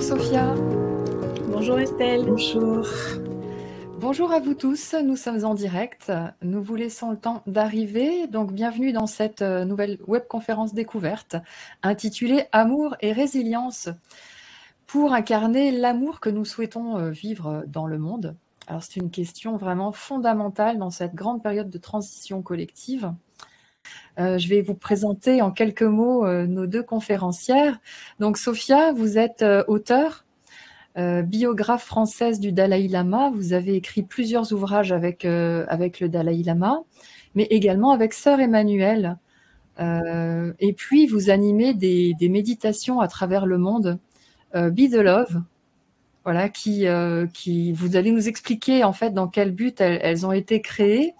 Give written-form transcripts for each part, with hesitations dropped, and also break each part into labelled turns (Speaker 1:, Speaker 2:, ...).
Speaker 1: Sophia.
Speaker 2: Bonjour Estelle.
Speaker 3: Bonjour.
Speaker 1: Bonjour à vous tous, nous sommes en direct. Nous vous laissons le temps d'arriver. Donc bienvenue dans cette nouvelle webconférence découverte intitulée Amour et résilience pour incarner l'amour que nous souhaitons vivre dans le monde. Alors c'est une question vraiment fondamentale dans cette grande période de transition collective. Je vais vous présenter en quelques mots nos deux conférencières. Donc Sophia, vous êtes auteure, biographe française du Dalai Lama. Vous avez écrit plusieurs ouvrages avec le Dalai Lama, mais également avec Sœur Emmanuelle. Et puis vous animez des méditations à travers le monde, Be the Love. Voilà, qui vous allez nous expliquer en fait dans quel but elles ont été créées.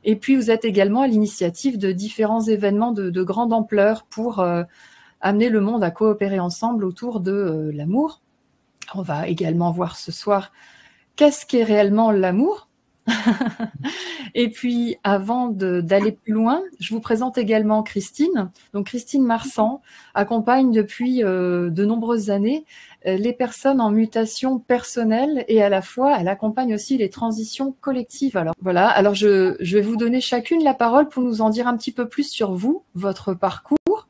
Speaker 1: Et puis, vous êtes également à l'initiative de différents événements de grande ampleur pour amener le monde à coopérer ensemble autour de l'amour. On va également voir ce soir qu'est-ce qu'est réellement l'amour. Et puis, avant d'aller plus loin, je vous présente également Christine. Donc, Christine Marsan accompagne depuis de nombreuses années les personnes en mutation personnelle et à la fois, elle accompagne aussi les transitions collectives. Alors voilà, alors je vais vous donner chacune la parole pour nous en dire un petit peu plus sur vous, votre parcours.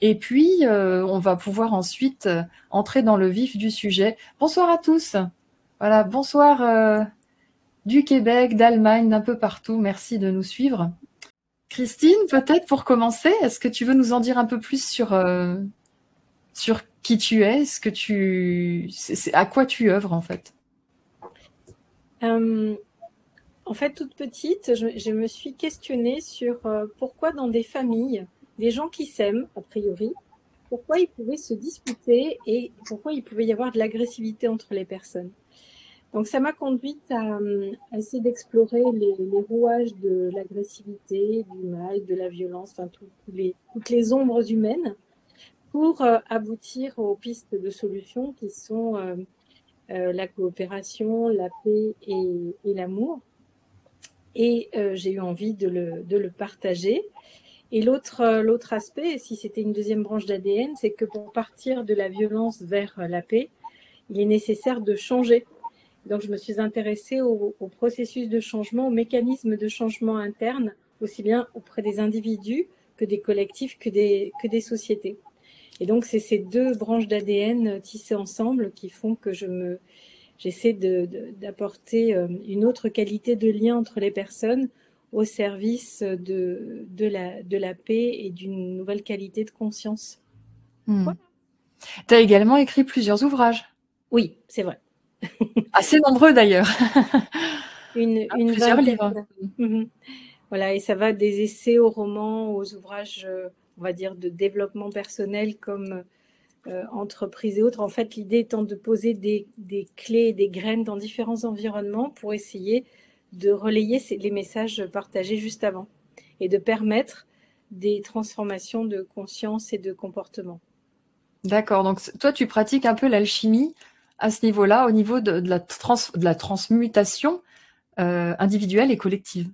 Speaker 1: Et puis, on va pouvoir ensuite entrer dans le vif du sujet. Bonsoir à tous. Voilà, bonsoir du Québec, d'Allemagne, d'un peu partout. Merci de nous suivre. Christine, peut-être pour commencer, est-ce que tu veux nous en dire un peu plus sur qui tu es, à quoi tu œuvres en fait?
Speaker 2: En fait, toute petite, je me suis questionnée sur pourquoi dans des familles, des gens qui s'aiment, a priori, pourquoi ils pouvaient se disputer et pourquoi il pouvait y avoir de l'agressivité entre les personnes. Donc, ça m'a conduite à essayer d'explorer les rouages de l'agressivité, du mal, de la violence, enfin toutes les ombres humaines, pour aboutir aux pistes de solutions qui sont la coopération, la paix et l'amour. Et j'ai eu envie de le partager. Et l'autre aspect, si c'était une deuxième branche d'ADN, c'est que pour partir de la violence vers la paix, il est nécessaire de changer. Donc, je me suis intéressée au processus de changement, au mécanisme de changement interne, aussi bien auprès des individus que des collectifs, que des sociétés. Et donc, c'est ces deux branches d'ADN tissées ensemble qui font que j'essaie d'apporter une autre qualité de lien entre les personnes au service de la paix et d'une nouvelle qualité de conscience.
Speaker 1: Voilà. Tu as également écrit plusieurs ouvrages.
Speaker 2: Oui, c'est vrai.
Speaker 1: Assez nombreux d'ailleurs.
Speaker 2: Plusieurs livres. Voilà, et ça va des essais aux romans, aux ouvrages, on va dire, de développement personnel comme entreprises et autres. En fait, l'idée étant de poser des clés, des graines dans différents environnements pour essayer de relayer les messages partagés juste avant et de permettre des transformations de conscience et de comportement.
Speaker 1: D'accord, donc toi tu pratiques un peu l'alchimie à ce niveau-là, au niveau de la transmutation individuelle et collective.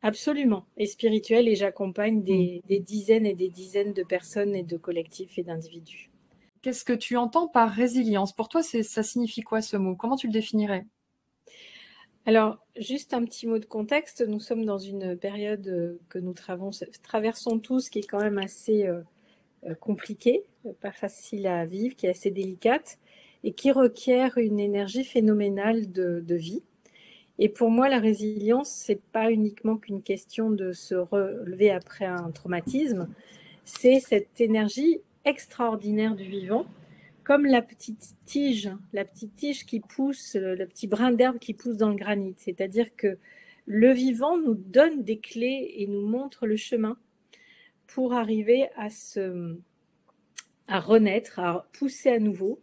Speaker 2: Absolument, et spirituelle, et j'accompagne des dizaines et des dizaines de personnes et de collectifs et d'individus.
Speaker 1: Qu'est-ce que tu entends par résilience? Pour toi, ça signifie quoi ce mot? Comment tu le définirais?
Speaker 2: Alors, juste un petit mot de contexte, nous sommes dans une période que nous traversons tous, qui est quand même assez compliquée, pas facile à vivre, qui est assez délicate, et qui requiert une énergie phénoménale de vie. Et pour moi, la résilience, c'est pas uniquement qu'une question de se relever après un traumatisme, c'est cette énergie extraordinaire du vivant, comme la petite tige qui pousse, le petit brin d'herbe qui pousse dans le granit. C'est-à-dire que le vivant nous donne des clés et nous montre le chemin pour arriver à renaître, à pousser à nouveau.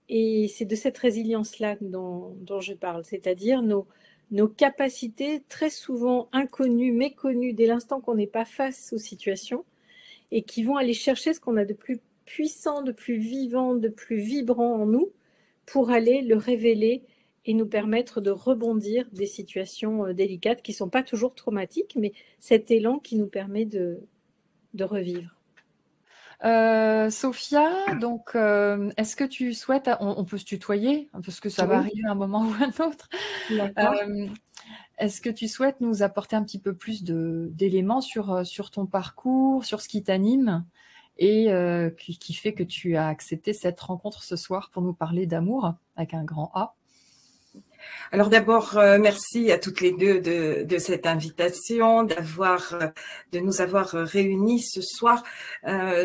Speaker 2: Et c'est de cette résilience-là dont je parle, c'est-à-dire nos capacités très souvent inconnues, méconnues dès l'instant qu'on n'est pas face aux situations et qui vont aller chercher ce qu'on a de plus puissant, de plus vivant, de plus vibrant en nous pour aller le révéler et nous permettre de rebondir des situations délicates qui ne sont pas toujours traumatiques, mais cet élan qui nous permet de revivre.
Speaker 1: Sophia, donc, est-ce que tu souhaites, on peut se tutoyer, parce que ça va
Speaker 2: Oui,
Speaker 1: arriver un moment ou un autre.
Speaker 2: d'accord.
Speaker 1: Euh, Est-ce que tu souhaites nous apporter un petit peu plus d'éléments sur ton parcours, sur ce qui t'anime et qui fait que tu as accepté cette rencontre ce soir pour nous parler d'amour avec un grand A?
Speaker 3: Alors d'abord, merci à toutes les deux de cette invitation, de nous avoir réunis ce soir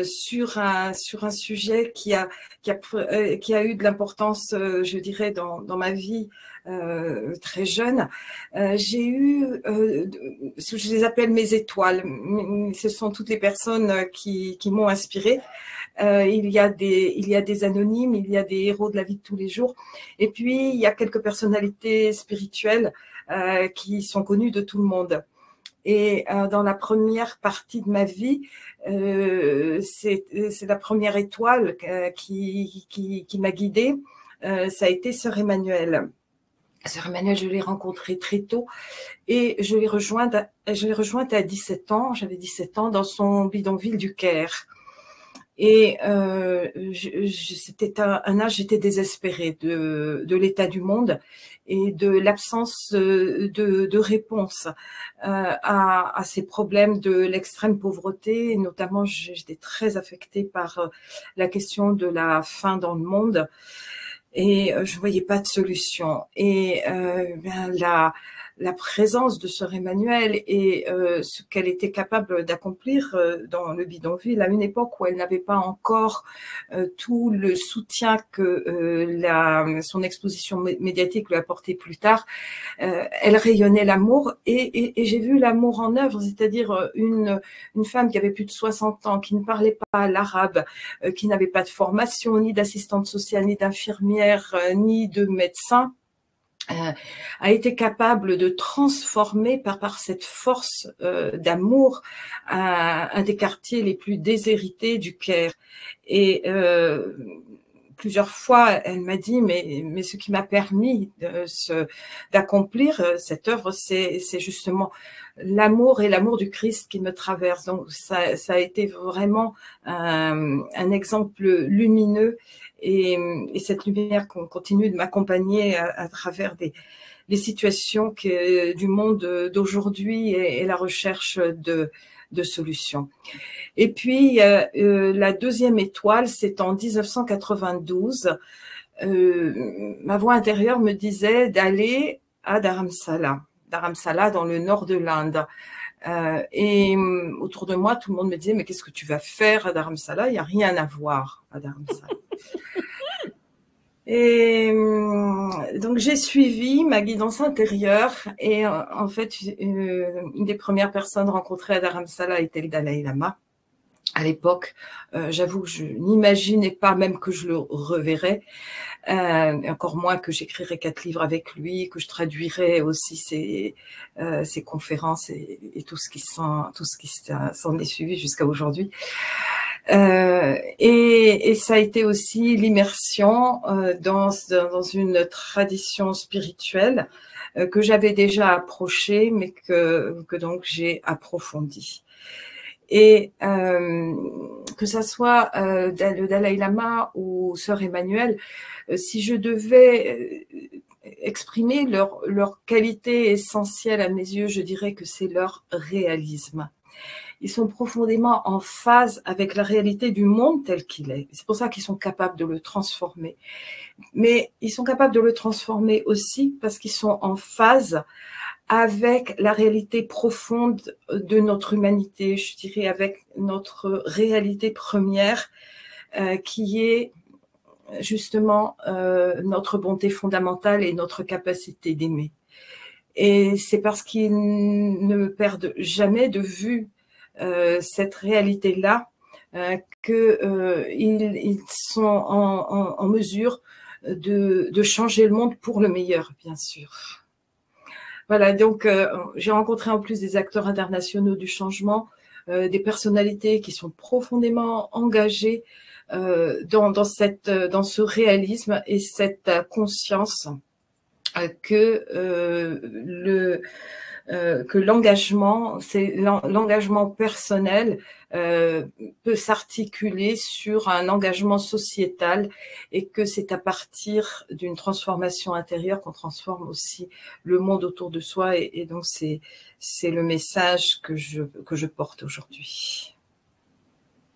Speaker 3: sur un sujet qui a eu de l'importance, je dirais, dans ma vie très jeune. J'ai eu, je les appelle mes étoiles. Ce sont toutes les personnes qui m'ont inspirée. Il y a des anonymes, il y a des héros de la vie de tous les jours. Et puis, il y a quelques personnalités spirituelles qui sont connues de tout le monde. Et dans la première partie de ma vie, c'est la première étoile qui m'a guidée. Ça a été Sœur Emmanuelle. Sœur Emmanuelle, je l'ai rencontrée très tôt et je l'ai rejointe à 17 ans. J'avais 17 ans dans son bidonville du Caire. Et c'était un âge, j'étais désespérée de l'état du monde et de l'absence de réponse à ces problèmes de l'extrême pauvreté. Et notamment, j'étais très affectée par la question de la faim dans le monde et je voyais pas de solution. Et la présence de Sœur Emmanuelle et ce qu'elle était capable d'accomplir dans le bidonville à une époque où elle n'avait pas encore tout le soutien que son exposition médiatique lui apportait plus tard, elle rayonnait l'amour et j'ai vu l'amour en œuvre, c'est-à-dire une femme qui avait plus de 60 ans, qui ne parlait pas l'arabe, qui n'avait pas de formation, ni d'assistante sociale, ni d'infirmière, ni de médecin, a été capable de transformer par cette force d'amour un des quartiers les plus déshérités du Caire. Et plusieurs fois, elle m'a dit, mais ce qui m'a permis d'accomplir cette œuvre, c'est justement l'amour et l'amour du Christ qui me traverse. Donc, ça a été vraiment un exemple lumineux et cette lumière continue de m'accompagner à travers les situations du monde d'aujourd'hui et la recherche de solutions. Et puis, la deuxième étoile, c'est en 1992. Ma voix intérieure me disait d'aller à Dharamsala dans le nord de l'Inde. Et autour de moi, tout le monde me disait, mais qu'est-ce que tu vas faire à Dharamsala? Il n'y a rien à voir à Dharamsala. Et donc j'ai suivi ma guidance intérieure et en fait une des premières personnes rencontrées à Dharamsala était le Dalai Lama. À l'époque, j'avoue que je n'imaginais pas même que je le reverrais, encore moins que j'écrirais 4 livres avec lui, que je traduirais aussi ses conférences et tout ce qui s'en est suivi jusqu'à aujourd'hui. Et ça a été aussi l'immersion dans une tradition spirituelle que j'avais déjà approchée, mais que donc j'ai approfondie. Et que ça soit le Dalai Lama ou Sœur Emmanuelle, si je devais exprimer leur qualité essentielle à mes yeux, je dirais que c'est leur réalisme. Ils sont profondément en phase avec la réalité du monde tel qu'il est. C'est pour ça qu'ils sont capables de le transformer. Mais ils sont capables de le transformer aussi parce qu'ils sont en phase avec la réalité profonde de notre humanité, je dirais avec notre réalité première, qui est justement notre bonté fondamentale et notre capacité d'aimer. Et c'est parce qu'ils ne perdent jamais de vue cette réalité-là qu'ils sont en mesure de changer le monde pour le meilleur, bien sûr. Voilà, donc j'ai rencontré en plus des acteurs internationaux du changement, des personnalités qui sont profondément engagées dans ce réalisme et cette conscience que l'engagement, l'engagement personnel peut s'articuler sur un engagement sociétal et que c'est à partir d'une transformation intérieure qu'on transforme aussi le monde autour de soi et donc c'est le message que je porte aujourd'hui.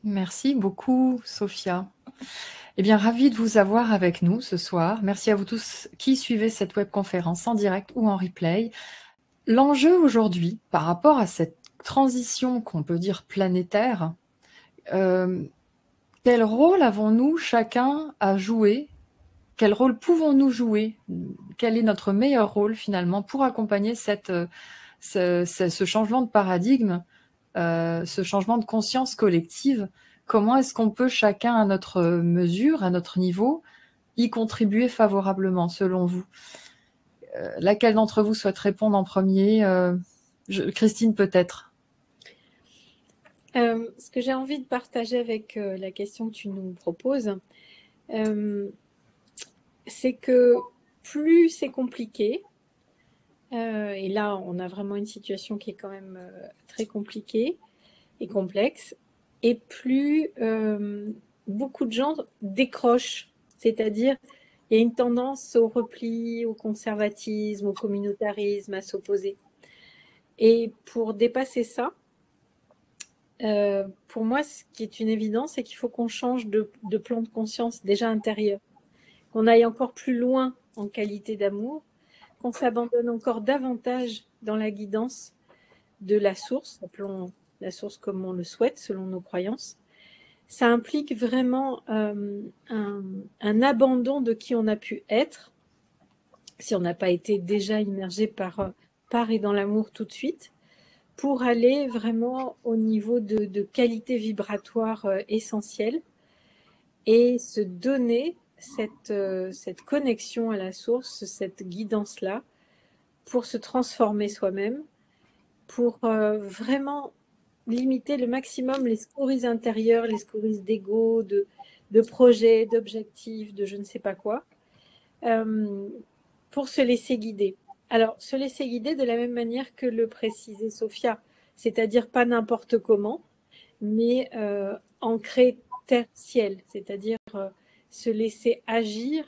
Speaker 1: Merci beaucoup, Sophia. Eh bien, ravie de vous avoir avec nous ce soir. Merci à vous tous qui suivez cette webconférence en direct ou en replay. L'enjeu aujourd'hui, par rapport à cette transition qu'on peut dire planétaire, quel rôle avons-nous chacun à jouer? Quel rôle pouvons-nous jouer? Quel est notre meilleur rôle finalement pour accompagner ce changement de paradigme, ce changement de conscience collective? Comment est-ce qu'on peut chacun à notre mesure, à notre niveau, y contribuer favorablement selon vous? Laquelle d'entre vous souhaite répondre en premier? Christine, peut-être.
Speaker 2: Ce que j'ai envie de partager avec la question que tu nous proposes, c'est que plus c'est compliqué, et là on a vraiment une situation qui est quand même très compliquée et complexe, et plus beaucoup de gens décrochent, c'est-à-dire il y a une tendance au repli, au conservatisme, au communautarisme, à s'opposer. Et pour dépasser ça, pour moi, ce qui est une évidence, c'est qu'il faut qu'on change de plan de conscience déjà intérieur, qu'on aille encore plus loin en qualité d'amour, qu'on s'abandonne encore davantage dans la guidance de la source, appelons la source comme on le souhaite, selon nos croyances. Ça implique vraiment un abandon de qui on a pu être, si on n'a pas été déjà immergé par et dans l'amour tout de suite, pour aller vraiment au niveau de qualité vibratoire essentielle et se donner cette connexion à la source, cette guidance-là, pour se transformer soi-même, pour vraiment limiter le maximum les scories intérieures, les scories d'ego, de projets, d'objectifs, de je ne sais pas quoi, pour se laisser guider. Alors, se laisser guider de la même manière que le précisait Sophia, c'est-à-dire pas n'importe comment, mais ancré terre-ciel, c'est-à-dire se laisser agir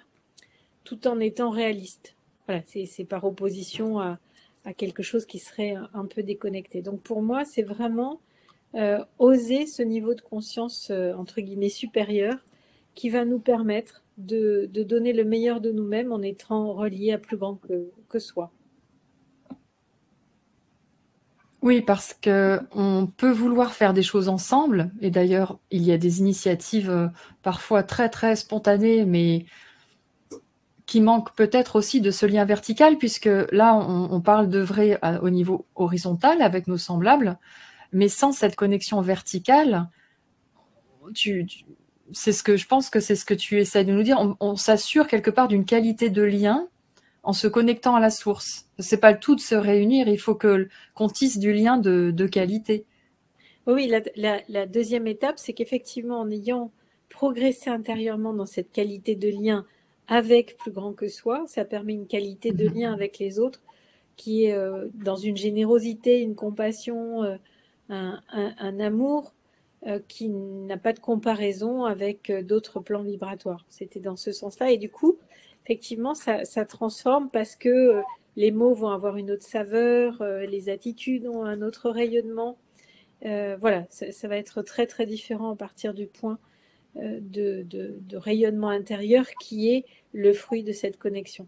Speaker 2: tout en étant réaliste. Voilà, c'est par opposition à quelque chose qui serait un peu déconnecté. Donc pour moi, c'est vraiment oser ce niveau de conscience, entre guillemets, supérieur, qui va nous permettre de donner le meilleur de nous-mêmes en étant reliés à plus grand que soi.
Speaker 1: Oui, parce qu'on peut vouloir faire des choses ensemble, et d'ailleurs, il y a des initiatives parfois très, très spontanées, mais qui manquent peut-être aussi de ce lien vertical, puisque là, on parle d'œuvrer au niveau horizontal avec nos semblables, mais sans cette connexion verticale, c'est ce que je pense que c'est ce que tu essaies de nous dire, on s'assure quelque part d'une qualité de lien en se connectant à la source. C'est pas le tout de se réunir, il faut qu'on tisse du lien de qualité.
Speaker 2: Oui, la deuxième étape, c'est qu'effectivement, en ayant progressé intérieurement dans cette qualité de lien avec plus grand que soi, ça permet une qualité de lien avec les autres qui est dans une générosité, une compassion, un amour qui n'a pas de comparaison avec d'autres plans vibratoires. C'était dans ce sens-là. Et du coup, effectivement, ça transforme parce que les mots vont avoir une autre saveur, les attitudes ont un autre rayonnement. Voilà, ça va être très, très différent à partir du point de rayonnement intérieur qui est le fruit de cette connexion.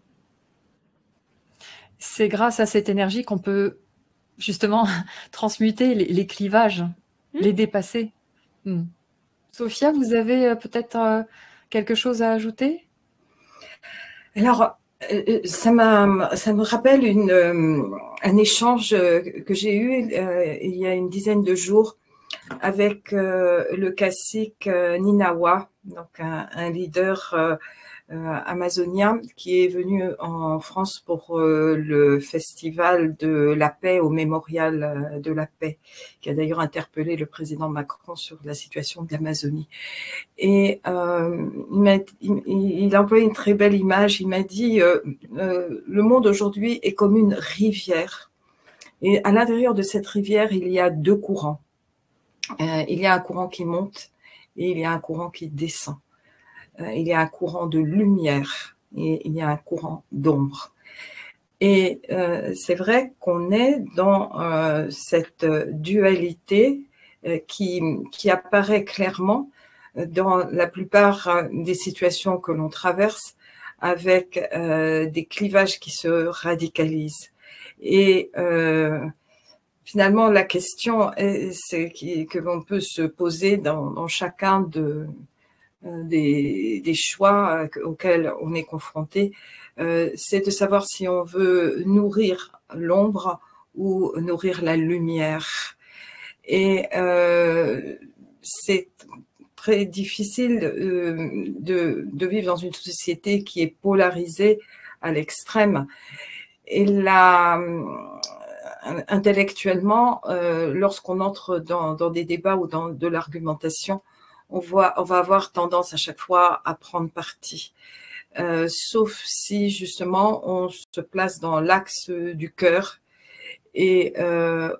Speaker 1: C'est grâce à cette énergie qu'on peut justement transmuter les clivages, les dépasser. Sophia, vous avez peut-être quelque chose à ajouter?
Speaker 3: Alors, ça me rappelle un échange que j'ai eu il y a une dizaine de jours avec le cacique Ninawa, donc un leader amazonien qui est venu en France pour le festival de la paix au mémorial de la paix, qui a d'ailleurs interpellé le président Macron sur la situation de l'Amazonie. Et il a employé une très belle image. Il m'a dit le monde aujourd'hui est comme une rivière. Et à l'intérieur de cette rivière, il y a deux courants. Il y a un courant qui monte et il y a un courant qui descend. Il y a un courant de lumière et il y a un courant d'ombre. Et c'est vrai qu'on est dans cette dualité qui apparaît clairement dans la plupart des situations que l'on traverse, avec des clivages qui se radicalisent. Et finalement, la question que l'on peut se poser dans chacun des choix auxquels on est confronté, c'est de savoir si on veut nourrir l'ombre ou nourrir la lumière. Et c'est très difficile de vivre dans une société qui est polarisée à l'extrême. Et là, intellectuellement, lorsqu'on entre dans des débats ou dans de l'argumentation, on va avoir tendance à chaque fois à prendre parti, sauf si justement on se place dans l'axe du cœur et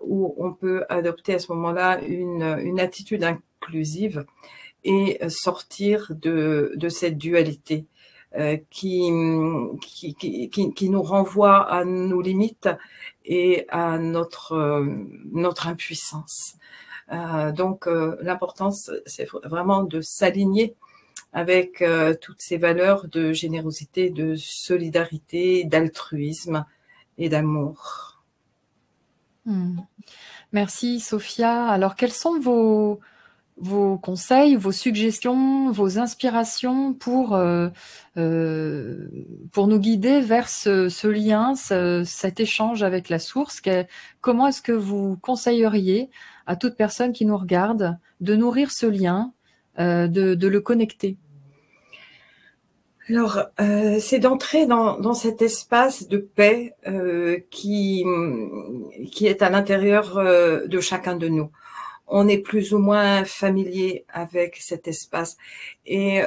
Speaker 3: où on peut adopter à ce moment-là une attitude inclusive et sortir de cette dualité qui nous renvoie à nos limites et à notre impuissance. Donc, l'importance, c'est vraiment de s'aligner avec toutes ces valeurs de générosité, de solidarité, d'altruisme et d'amour.
Speaker 1: Merci Sophia. Alors, quels sont vos conseils, vos suggestions, vos inspirations pour nous guider vers ce lien, cet échange avec la source? Comment est-ce que vous conseilleriez à toute personne qui nous regarde de nourrir ce lien, de le connecter?
Speaker 3: Alors, c'est d'entrer dans cet espace de paix qui est à l'intérieur de chacun de nous. On est plus ou moins familier avec cet espace. Et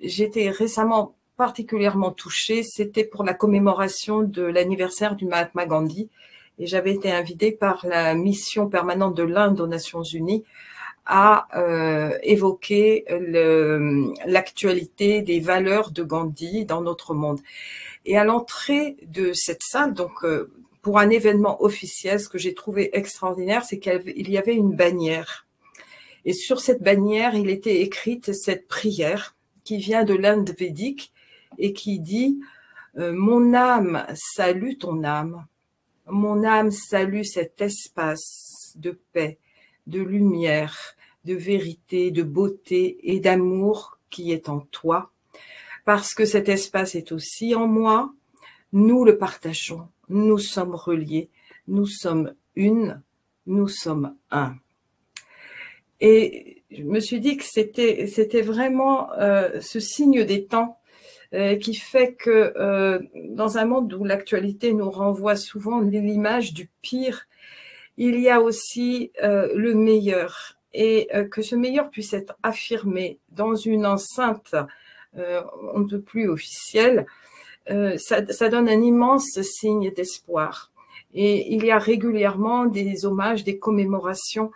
Speaker 3: j'étais récemment particulièrement touchée, c'était pour la commémoration de l'anniversaire du Mahatma Gandhi. Et j'avais été invitée par la mission permanente de l'Inde aux Nations Unies à évoquer l'actualité des valeurs de Gandhi dans notre monde. Et à l'entrée de cette salle, donc pour un événement officiel, ce que j'ai trouvé extraordinaire, c'est qu'il y avait une bannière. Et sur cette bannière, il était écrite cette prière qui vient de l'Inde védique et qui dit « Mon âme salue ton âme, mon âme salue cet espace de paix, de lumière, de vérité, de beauté et d'amour qui est en toi, parce que cet espace est aussi en moi, nous le partageons, nous sommes reliés, nous sommes une, nous sommes un. » Et je me suis dit que c'était vraiment ce signe des temps qui fait que dans un monde où l'actualité nous renvoie souvent l'image du pire, il y a aussi le meilleur. Et que ce meilleur puisse être affirmé dans une enceinte on ne peut plus officielle, ça donne un immense signe d'espoir. Et il y a régulièrement des hommages, des commémorations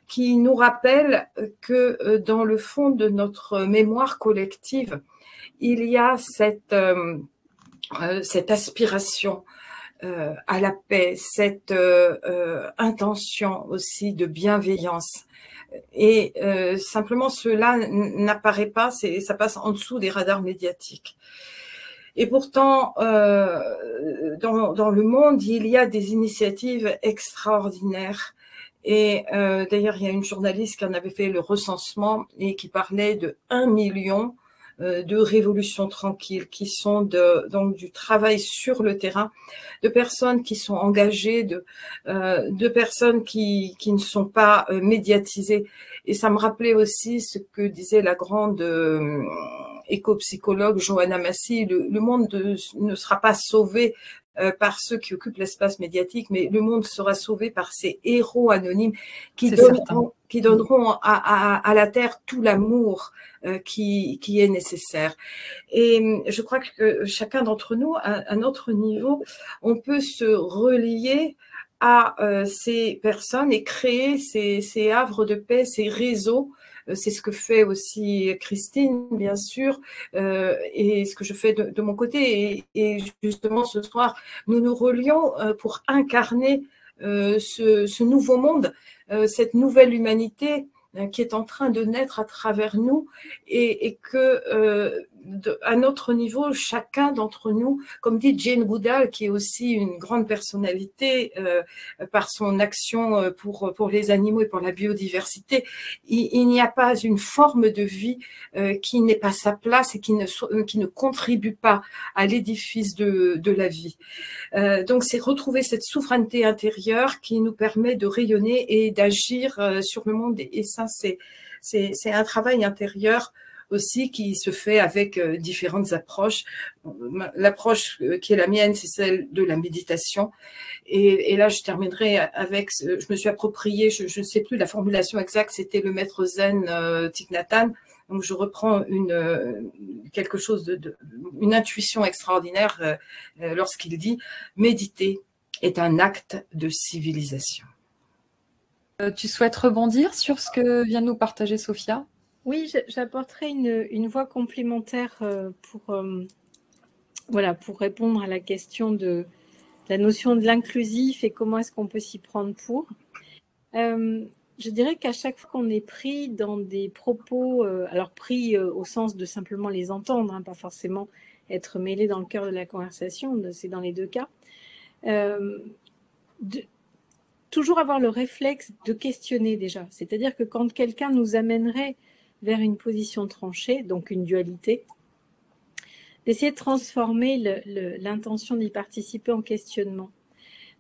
Speaker 3: qui nous rappellent que dans le fond de notre mémoire collective, il y a cette aspiration à la paix, cette intention aussi de bienveillance. Et simplement cela n'apparaît pas, ça passe en dessous des radars médiatiques. Et pourtant, dans le monde, il y a des initiatives extraordinaires. Et d'ailleurs, il y a une journaliste qui en avait fait le recensement et qui parlait de 1 million de révolution tranquille, qui sont donc du travail sur le terrain, de personnes qui sont engagées, de personnes qui ne sont pas médiatisées. Et ça me rappelait aussi ce que disait la grande éco-psychologue Johanna Massy, le monde ne sera pas sauvé par ceux qui occupent l'espace médiatique, mais le monde sera sauvé par ces héros anonymes qui donneront à la Terre tout l'amour qui est nécessaire. Et je crois que chacun d'entre nous, à notre niveau, on peut se relier à ces personnes et créer ces havres de paix, ces réseaux. C'est ce que fait aussi Christine, bien sûr, et ce que je fais de mon côté. Et justement, ce soir, nous nous relions pour incarner ce nouveau monde, cette nouvelle humanité qui est en train de naître à travers nous, et que à notre niveau, chacun d'entre nous, comme dit Jane Goodall, qui est aussi une grande personnalité par son action pour les animaux et pour la biodiversité, il n'y a pas une forme de vie qui n'ait pas sa place et qui ne contribue pas à l'édifice de la vie. Donc c'est retrouver cette souveraineté intérieure qui nous permet de rayonner et d'agir sur le monde, et ça c'est un travail intérieur aussi qui se fait avec différentes approches. L'approche qui est la mienne, c'est celle de la méditation. Et là, je terminerai avec, je me suis approprié, je ne sais plus la formulation exacte, c'était le maître zen Thich Nhat Hanh. Donc, je reprends quelque chose une intuition extraordinaire lorsqu'il dit « Méditer est un acte de civilisation ».
Speaker 1: Tu souhaites rebondir sur ce que vient de nous partager Sophia ?
Speaker 2: Oui, j'apporterai une voix complémentaire pour répondre à la question de la notion de l'inclusif et comment est-ce qu'on peut s'y prendre pour. Je dirais qu'à chaque fois qu'on est pris dans des propos, alors pris au sens de simplement les entendre, hein, pas forcément être mêlé dans le cœur de la conversation, c'est dans les deux cas, toujours avoir le réflexe de questionner déjà. C'est-à-dire que quand quelqu'un nous amènerait vers une position tranchée, donc une dualité, d'essayer de transformer l'intention d'y participer en questionnement,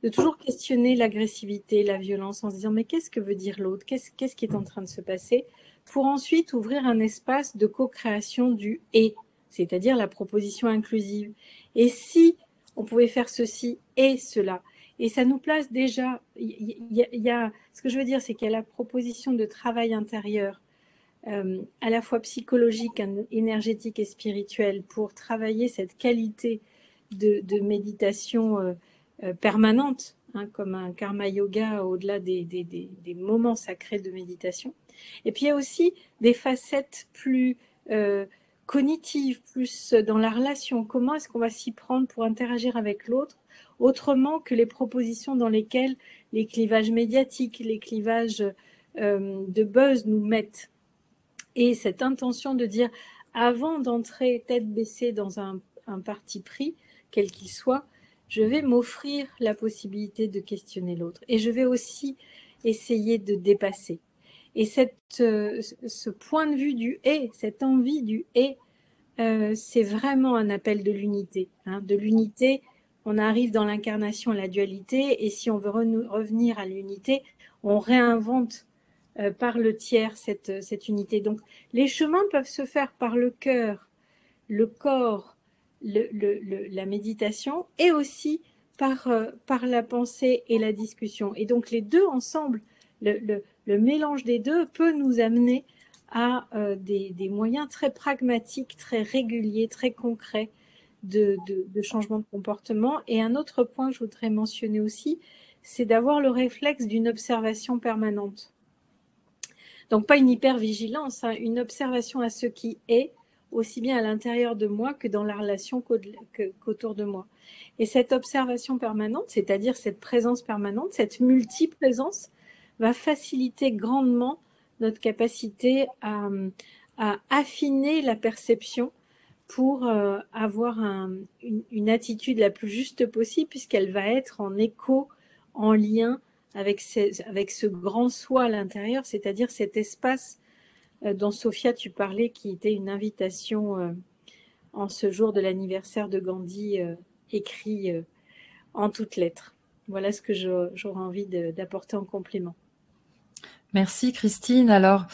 Speaker 2: de toujours questionner l'agressivité, la violence en se disant mais qu'est-ce que veut dire l'autre, qu'est-ce qui est en train de se passer, pour ensuite ouvrir un espace de co-création du « et », c'est-à-dire la proposition inclusive. Et si on pouvait faire ceci et cela, et ça nous place déjà, ce que je veux dire, c'est qu'il y a la proposition de travail intérieur, à la fois psychologique, énergétique et spirituelle, pour travailler cette qualité de méditation permanente, hein, comme un karma yoga au-delà des moments sacrés de méditation. Et puis il y a aussi des facettes plus cognitives, plus dans la relation. Comment est-ce qu'on va s'y prendre pour interagir avec l'autre, autrement que les propositions dans lesquelles les clivages médiatiques, les clivages de buzz nous mettent. Et cette intention de dire, avant d'entrer tête baissée dans un parti pris, quel qu'il soit, je vais m'offrir la possibilité de questionner l'autre. Et je vais aussi essayer de dépasser. Et ce point de vue du « et », cette envie du « et », c'est vraiment un appel de l'unité. Hein. De l'unité, on arrive dans l'incarnation à la dualité, et si on veut revenir à l'unité, on réinvente par le tiers cette unité. Donc, les chemins peuvent se faire par le cœur, le corps, la méditation, et aussi par la pensée et la discussion. Et donc, les deux ensemble, le mélange des deux peut nous amener à des moyens très pragmatiques, très réguliers, très concrets de changement de comportement. Et un autre point que je voudrais mentionner aussi, c'est d'avoir le réflexe d'une observation permanente. Donc, pas une hypervigilance, hein, une observation à ce qui est, aussi bien à l'intérieur de moi que dans la relation qu'autour de moi. Et cette observation permanente, c'est-à-dire cette présence permanente, cette multiprésence, va faciliter grandement notre capacité à affiner la perception pour avoir une attitude la plus juste possible, puisqu'elle va être en écho, en lien avec ce grand soi à l'intérieur, c'est-à-dire cet espace dont Sophia, tu parlais, qui était une invitation en ce jour de l'anniversaire de Gandhi, écrit en toutes lettres. Voilà ce que j'aurais envie d'apporter en complément.
Speaker 1: Merci Christine. Alors,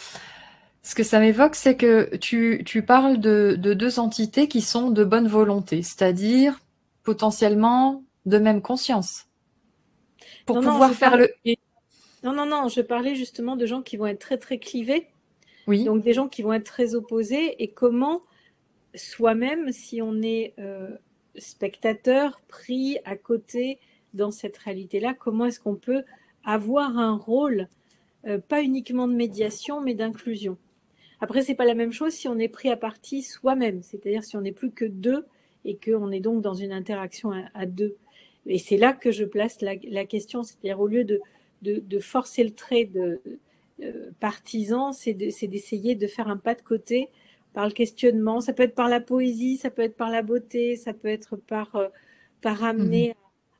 Speaker 1: ce que ça m'évoque, c'est que tu parles de deux entités qui sont de bonne volonté, c'est-à-dire potentiellement de même conscience, pour pouvoir faire le...
Speaker 2: Non, je parlais justement de gens qui vont être très très clivés,
Speaker 1: Oui.
Speaker 2: donc des gens qui vont être très opposés, et comment soi-même, si on est spectateur, pris à côté dans cette réalité-là, comment est-ce qu'on peut avoir un rôle, pas uniquement de médiation, mais d'inclusion. Après, c'est pas la même chose si on est pris à partie soi-même, c'est-à-dire si on n'est plus que deux et qu'on est donc dans une interaction à deux. Et c'est là que je place la question, c'est-à-dire au lieu de forcer le trait de partisan, c'est d'essayer de faire un pas de côté par le questionnement. Ça peut être par la poésie, ça peut être par la beauté, ça peut être par amener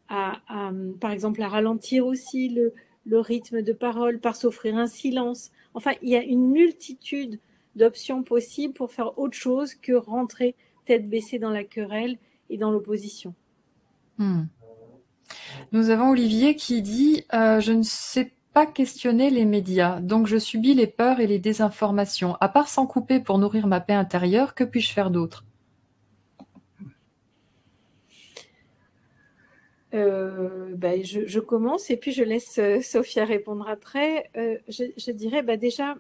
Speaker 2: par exemple, à ralentir aussi le rythme de parole, par s'offrir un silence. Enfin, il y a une multitude d'options possibles pour faire autre chose que rentrer tête baissée dans la querelle et dans l'opposition.
Speaker 1: Nous avons Olivier qui dit je ne sais pas questionner les médias, donc je subis les peurs et les désinformations. À part s'en couper pour nourrir ma paix intérieure, que puis-je faire d'autre?
Speaker 2: Je commence et puis je laisse Sophia répondre après. Je dirais déjà,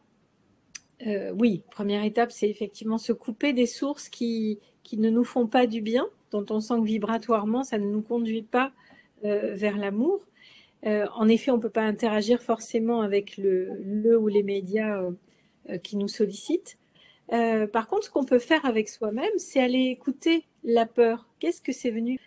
Speaker 2: oui, première étape, c'est effectivement se couper des sources qui ne nous font pas du bien, dont on sent que vibratoirement, ça ne nous conduit pas vers l'amour. En effet, on ne peut pas interagir forcément avec le ou les médias qui nous sollicitent. Par contre, ce qu'on peut faire avec soi-même, c'est aller écouter la peur. Qu'est-ce que c'est venu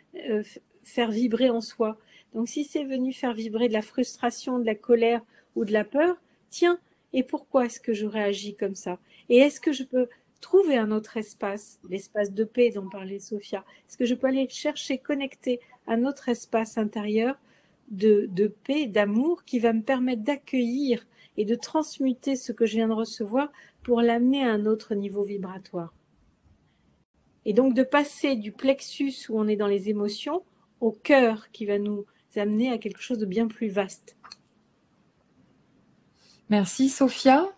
Speaker 2: faire vibrer en soi? Donc, si c'est venu faire vibrer de la frustration, de la colère ou de la peur, tiens, et pourquoi est-ce que je réagis comme ça? Et est-ce que je peux trouver un autre espace, l'espace de paix dont parlait Sophia? Est-ce que je peux aller chercher, connecter un autre espace intérieur de paix, d'amour, qui va me permettre d'accueillir et de transmuter ce que je viens de recevoir pour l'amener à un autre niveau vibratoire. Et donc de passer du plexus où on est dans les émotions au cœur qui va nous amener à quelque chose de bien plus vaste.
Speaker 1: Merci Sophia.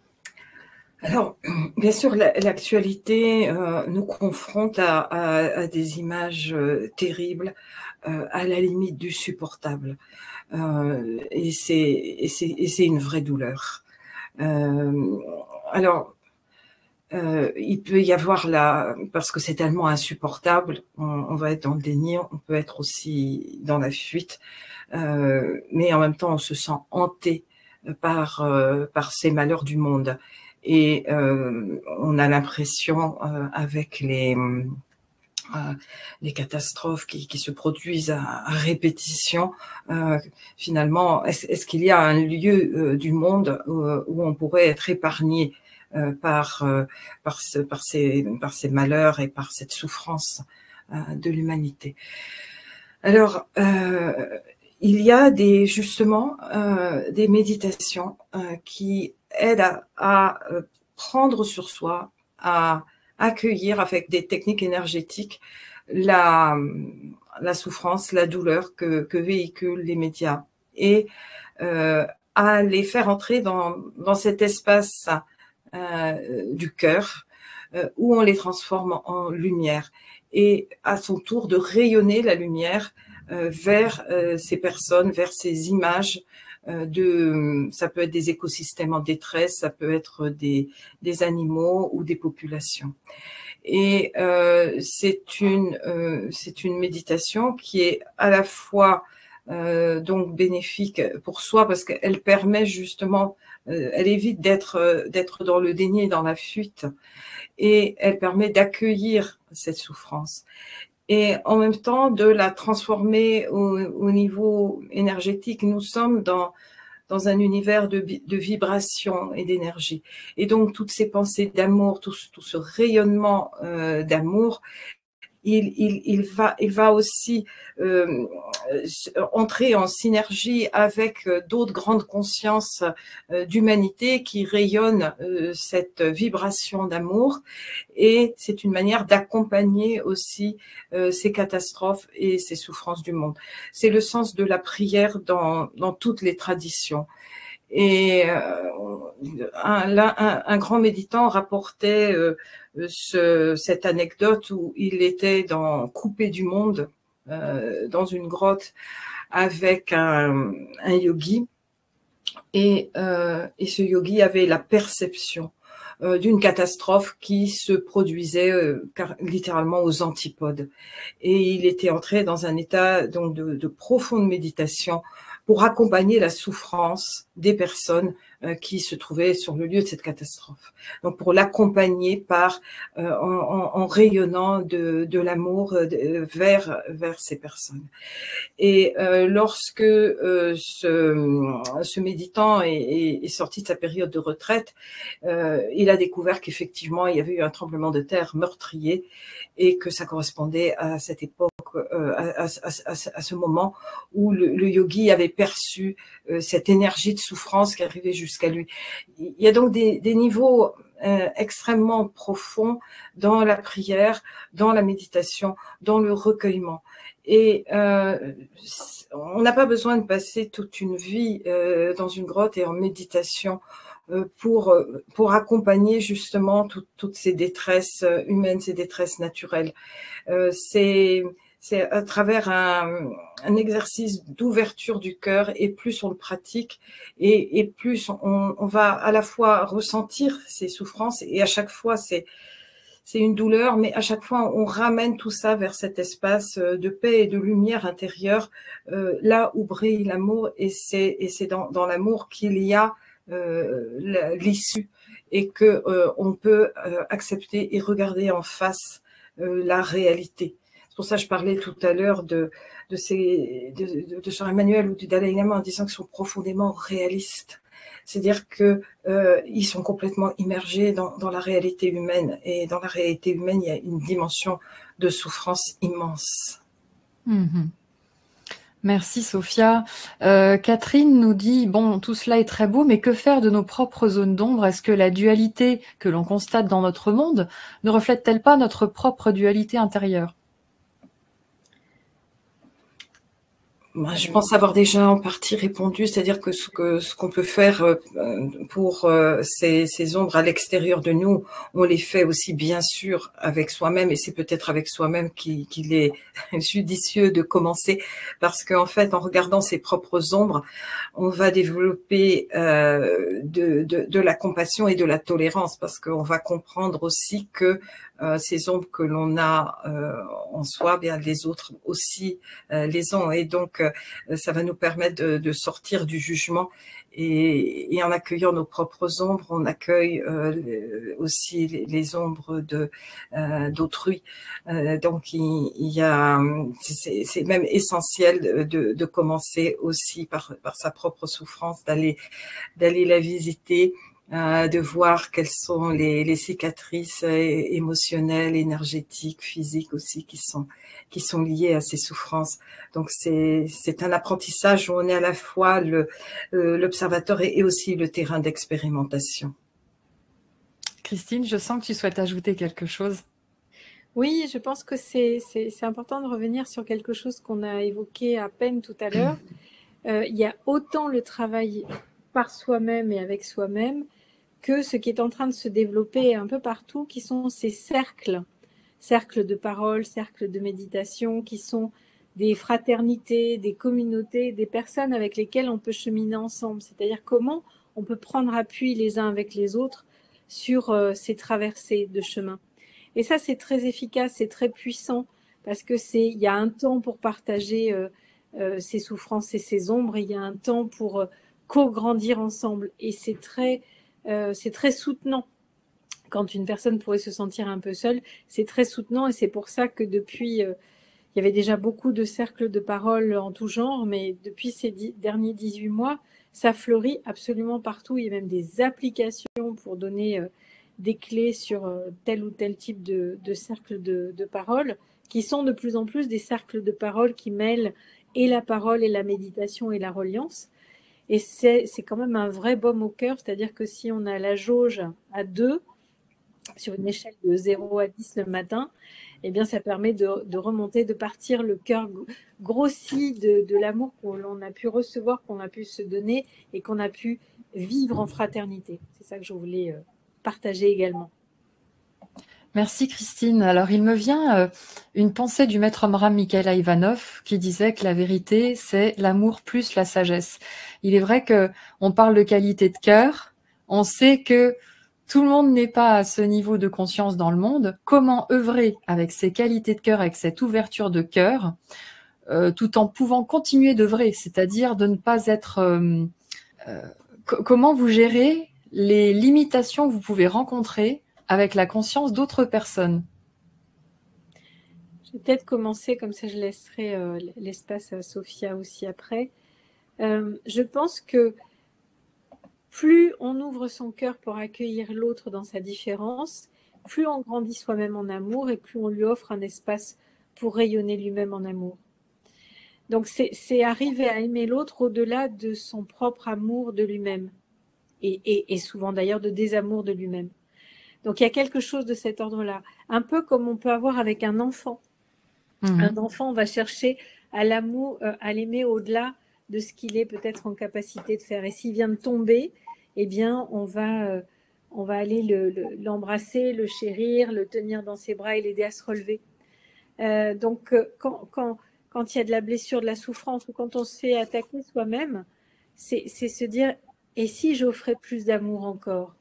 Speaker 3: Alors, bien sûr, l'actualité nous confronte à des images terribles, à la limite du supportable. Et c'est une vraie douleur. Alors, il peut y avoir parce que c'est tellement insupportable, on va être dans le déni, on peut être aussi dans la fuite, mais en même temps, on se sent hanté par ces malheurs du monde. Et on a l'impression, avec les catastrophes qui se produisent à répétition, finalement, est-ce qu'il y a un lieu du monde où on pourrait être épargné par ces malheurs et par cette souffrance de l'humanité? Alors, il y a justement des méditations qui aident à prendre sur soi, à accueillir avec des techniques énergétiques la souffrance, la douleur que véhiculent les médias, et à les faire entrer dans cet espace du cœur où on les transforme en lumière, et à son tour de rayonner la lumière vers ces personnes, vers ces images ça peut être des écosystèmes en détresse, ça peut être des animaux ou des populations. Et c'est une méditation qui est à la fois donc bénéfique pour soi, parce qu'elle permet justement, elle évite d'être dans le déni et dans la fuite, et elle permet d'accueillir cette souffrance, et en même temps de la transformer au niveau énergétique. Nous sommes dans un univers de vibration et d'énergie. Et donc, toutes ces pensées d'amour, tout ce rayonnement d'amour il va aussi entrer en synergie avec d'autres grandes consciences d'humanité qui rayonnent cette vibration d'amour, et c'est une manière d'accompagner aussi ces catastrophes et ces souffrances du monde. C'est le sens de la prière dans toutes les traditions. Et un grand méditant rapportait cette anecdote où il était coupé du monde dans une grotte avec un yogi, et ce yogi avait la perception d'une catastrophe qui se produisait littéralement aux antipodes, et il était entré dans un état donc de profonde méditation pour accompagner la souffrance des personnes qui se trouvaient sur le lieu de cette catastrophe. Donc pour l'accompagner en rayonnant de l'amour vers ces personnes. Et lorsque ce méditant est sorti de sa période de retraite, il a découvert qu'effectivement il y avait eu un tremblement de terre meurtrier, et que ça correspondait à cette époque, à ce moment où le yogi avait perçu cette énergie de souffrance qui arrivait jusqu'à lui. Il y a donc des niveaux extrêmement profonds dans la prière, dans la méditation, dans le recueillement. Et on n'a pas besoin de passer toute une vie dans une grotte et en méditation pour accompagner justement toutes ces détresses humaines, ces détresses naturelles. C'est à travers un exercice d'ouverture du cœur, et plus on le pratique, et plus on va à la fois ressentir ces souffrances, et à chaque fois c'est une douleur, mais à chaque fois on ramène tout ça vers cet espace de paix et de lumière intérieure, là où brille l'amour, et c'est dans l'amour qu'il y a l'issue, et que on peut accepter et regarder en face la réalité. C'est pour ça que je parlais tout à l'heure de Sœur Emmanuel ou du Dalai Lama, en disant qu'ils sont profondément réalistes. C'est-à-dire que ils sont complètement immergés dans la réalité humaine, et dans la réalité humaine, il y a une dimension de souffrance immense.
Speaker 1: Mmh. Merci Sophia. Catherine nous dit, bon, tout cela est très beau, mais que faire de nos propres zones d'ombre? Est-ce que la dualité que l'on constate dans notre monde ne reflète-t-elle pas notre propre dualité intérieure?
Speaker 3: Moi, je pense avoir déjà en partie répondu, c'est-à-dire que ce qu'on peut faire pour ces ombres à l'extérieur de nous, on les fait aussi bien sûr avec soi-même, et c'est peut-être avec soi-même qu'il est judicieux de commencer, parce qu'en fait, en regardant ses propres ombres, on va développer de la compassion et de la tolérance, parce qu'on va comprendre aussi que ces ombres que l'on a en soi, bien les autres aussi les ont, et donc ça va nous permettre de sortir du jugement, et en accueillant nos propres ombres, on accueille aussi les ombres d'autrui. Donc il y a, c'est même essentiel de commencer aussi par sa propre souffrance, d'aller la visiter, de voir quelles sont les cicatrices émotionnelles, énergétiques, physiques aussi qui sont liées à ces souffrances. Donc c'est un apprentissage où on est à la fois l'observateur et aussi le terrain d'expérimentation.
Speaker 1: Christine, je sens que tu souhaites ajouter quelque chose.
Speaker 2: Oui, je pense que c'est important de revenir sur quelque chose qu'on a évoqué à peine tout à l'heure. Il y a autant le travail par soi-même et avec soi-même que ce qui est en train de se développer un peu partout, qui sont ces cercles de parole, cercles de méditation, qui sont des fraternités, des communautés, des personnes avec lesquelles on peut cheminer ensemble. C'est-à-dire comment on peut prendre appui les uns avec les autres sur ces traversées de chemin. Et ça, c'est très efficace, c'est très puissant, parce que il y a un temps pour partager ces souffrances et ces ombres, et il y a un temps pour co-grandir ensemble. Et c'est très soutenant. Quand une personne pourrait se sentir un peu seule, c'est très soutenant, et c'est pour ça que depuis, il y avait déjà beaucoup de cercles de parole en tout genre, mais depuis ces derniers 18 mois, ça fleurit absolument partout. Il y a même des applications pour donner des clés sur tel ou tel type de cercle de parole qui sont de plus en plus des cercles de parole qui mêlent et la parole et la méditation et la reliance. Et c'est quand même un vrai baume au cœur, c'est-à-dire que si on a la jauge à 2, sur une échelle de 0 à 10 le matin, eh bien, ça permet de remonter, de partir le cœur grossi de l'amour qu'on a pu recevoir, qu'on a pu se donner et qu'on a pu vivre en fraternité. C'est ça que je voulais partager également.
Speaker 1: Merci Christine. Alors il me vient une pensée du maître Omram Mikhaël Ivanov qui disait que la vérité c'est l'amour plus la sagesse. Il est vrai que on parle de qualité de cœur, on sait que tout le monde n'est pas à ce niveau de conscience dans le monde. Comment œuvrer avec ces qualités de cœur, avec cette ouverture de cœur, tout en pouvant continuer d'œuvrer, c'est-à-dire de ne pas être... comment vous gérez les limitations que vous pouvez rencontrer avec la conscience d'autres personnes?
Speaker 2: Je vais peut-être commencer, comme ça je laisserai l'espace à Sophia aussi après. Je pense que plus on ouvre son cœur pour accueillir l'autre dans sa différence, plus on grandit soi-même en amour et plus on lui offre un espace pour rayonner lui-même en amour. Donc c'est arriver à aimer l'autre au-delà de son propre amour de lui-même et souvent d'ailleurs de désamour de lui-même. Donc il y a quelque chose de cet ordre-là, un peu comme on peut avoir avec un enfant. Un enfant, on va chercher à l'amour, à l'aimer au-delà de ce qu'il est peut-être en capacité de faire. Et s'il vient de tomber, eh bien, on va aller l'embrasser, le chérir, le tenir dans ses bras et l'aider à se relever. Donc, quand il y a de la blessure, de la souffrance, ou quand on se fait attaquer soi-même, c'est se dire, et si j'offrais plus d'amour encore?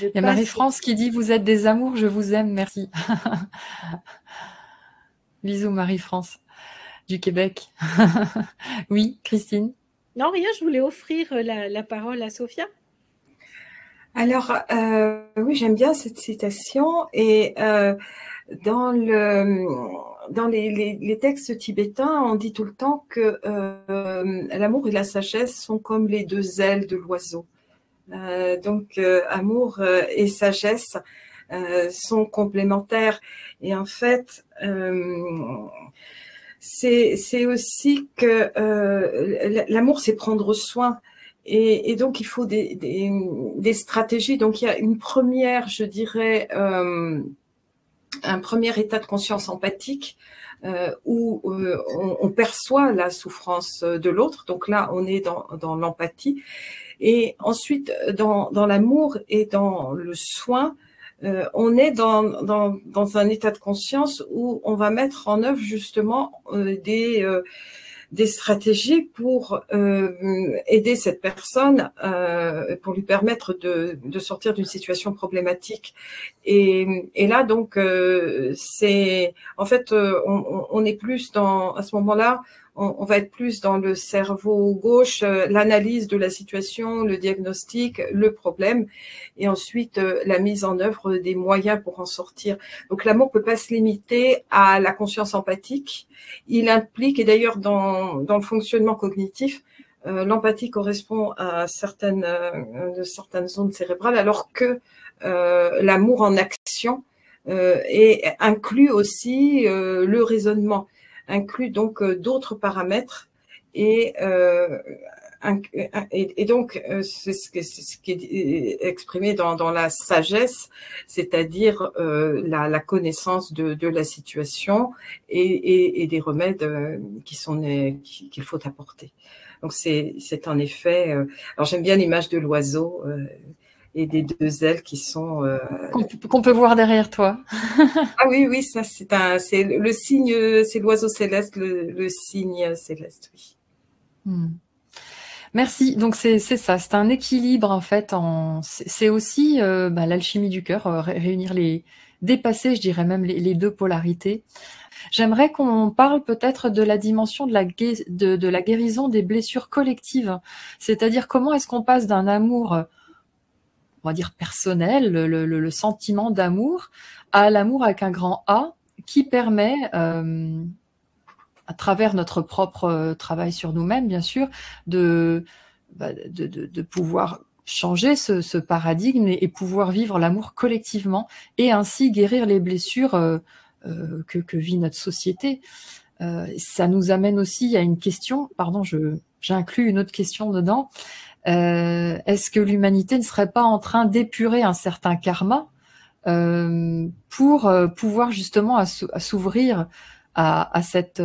Speaker 1: Il y a Marie-France qui dit « Vous êtes des amours, je vous aime, merci ». Bisous Marie-France du Québec. Oui, Christine?
Speaker 2: Non, rien, je voulais offrir la parole à Sophia.
Speaker 3: Alors, oui, j'aime bien cette citation et dans les textes tibétains, on dit tout le temps que l'amour et la sagesse sont comme les deux ailes de l'oiseau. Donc, amour et sagesse sont complémentaires. Et en fait, c'est aussi que l'amour, c'est prendre soin. Et donc, il faut des stratégies. Donc, il y a une première, je dirais, un premier état de conscience empathique où on perçoit la souffrance de l'autre. Donc là, on est dans l'empathie. Et ensuite, dans l'amour et dans le soin, on est dans un état de conscience où on va mettre en œuvre justement des stratégies pour aider cette personne, pour lui permettre de sortir d'une situation problématique. Et là, donc, c'est en fait, on est plus à ce moment-là, on va être plus dans le cerveau gauche, l'analyse de la situation, le diagnostic, le problème, et ensuite la mise en œuvre des moyens pour en sortir. Donc l'amour peut pas se limiter à la conscience empathique. Il implique, et d'ailleurs dans le fonctionnement cognitif, l'empathie correspond à certaines zones cérébrales, alors que l'amour en action inclut aussi le raisonnement, inclut donc d'autres paramètres et donc c'est ce qui est exprimé dans la sagesse, c'est-à-dire la connaissance de la situation et des remèdes qu'il faut apporter. Donc c'est en effet. Alors j'aime bien l'image de l'oiseau et des deux ailes qui sont
Speaker 1: qu'on peut voir derrière toi.
Speaker 3: Ah oui, ça c'est le signe, c'est l'oiseau céleste, le signe céleste, oui.
Speaker 1: Merci. Donc c'est ça, c'est un équilibre en fait. C'est aussi l'alchimie du cœur, réunir dépasser, je dirais même les deux polarités. J'aimerais qu'on parle peut-être de la dimension de la guérison des blessures collectives, c'est-à-dire comment est-ce qu'on passe d'un amour, on va dire personnel, le sentiment d'amour, à l'amour avec un grand A, qui permet, à travers notre propre travail sur nous-mêmes, bien sûr, de pouvoir changer ce paradigme et pouvoir vivre l'amour collectivement et ainsi guérir les blessures que vit notre société. Ça nous amène aussi à une question, pardon, j'inclus une autre question dedans. Est-ce que l'humanité ne serait pas en train d'épurer un certain karma pour pouvoir justement à s'ouvrir à cet